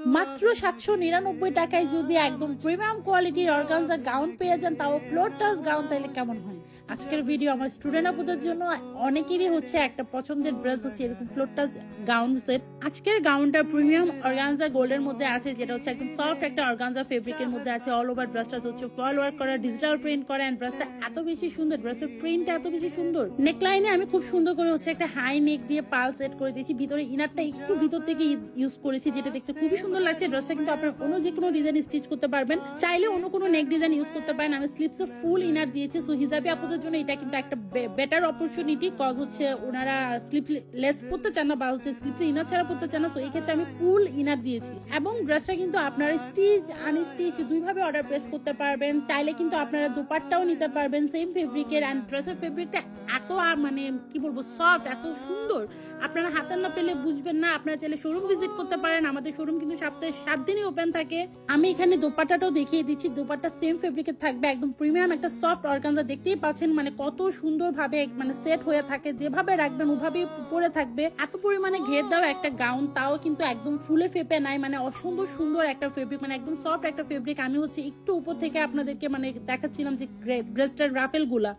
মাত্র 799 টাকায় যদি একদম প্রিমিয়াম কোয়ালিটির অর্গানজা গাউন পেয়ে যান, তাও ফ্লোর টাচ গাউন, তাহলে কেমন হয়? আজকের ভিডিও আমার স্টুডেন্ট আপুদের জন্য অনেকেরই হচ্ছে একটা পছন্দের ড্রেস হচ্ছে এরকম ফ্লোর টাচ গাউন সেট। আজকের গাউনটা প্রিমিয়াম অর্গানজা গোল্ডের মধ্যে আছে, যেটা হচ্ছে একদম সফট একটা অর্গানজা ফেব্রিকের মধ্যে আছে। অল ওভার ড্রেসটা হচ্ছে ফয়েল ওয়ার্ক করা, ডিজিটাল প্রিন্ট করা, এন্ড ড্রেসটা এত বেশি সুন্দর, ড্রেসের প্রিন্টটা এত বেশি সুন্দর। নেকলাইনে আমি খুব সুন্দর করে হচ্ছে একটা হাই নেক দিয়ে পাল সেট করে দিয়েছি, ভিতরে ইনারটা একটু ভিতর থেকে ইউজ করেছি, যেটা দেখতে খুবই সুন্দর লাগছে। ড্রেসটা কিন্তু আপনার অন্য যে কোনো ডিজাইন স্টিচ করতে পারবেন, চাইলে অন্য কোনো নেক ডিজাইন ইউজ করতে পারেন। আমি স্লিপসে ফুল ইনার দিয়েছি, সো হিজাবি আপুদের জন্য এটা কিন্তু একটা বেটার অপরচুনিটি, কজ হচ্ছে ওনারা স্লিপলেস পড়তে চান না বা হচ্ছে স্লিপসে ইনার ছাড়া পড়তে চান না, সো এই ক্ষেত্রে আমি ফুল ইনার দিয়েছি। এবং ড্রেসটা কিন্তু আপনারা স্টিচ আনস্টিচ দুইভাবে অর্ডার প্লেস করতে পারবেন। চাইলে কিন্তু আপনারা দুপাট্টাও নিতে পারবেন সেম ফেব্রিকের। এন্ড ড্রেসের ফেব্রিকটা এত মানে কি বলবো সফট, এত সুন্দর, আপনারা হাতে না পেলে বুঝবেন না। আপনারা চাইলে শোরুম ভিজিট করতে পারেন, আমাদের শোরুম কিন্তু সপ্তাহে 7 দিনই ওপেন থাকে। আমি এখানে দোপাট্টাটাও দেখিয়ে দিচ্ছি, দোপাট্টা সেম ফেব্রিকের থাকবে, একদম প্রিমিয়াম একটা সফট অর্গানজা। দেখতেই পাচ্ছেন মানে কত সুন্দর ভাবে মানে সেট হয়ে থাকে, যেভাবে রাখবেন ওভাবেই পরে থাকবে। এত পরিমাণে ঘের দেওয়া একটা গাউন, তাও কিন্তু একদম ফুলে ফেপে নাই, মানে অসুন্দর সুন্দর একটা ফেব্রিক, মানে একদম সফট একটা ফেব্রিক। আমি হচ্ছে একটু উপর থেকে আপনাদেরকে মানে দেখাচ্ছিলাম যে ব্রেস্টের রাফেল গুলা,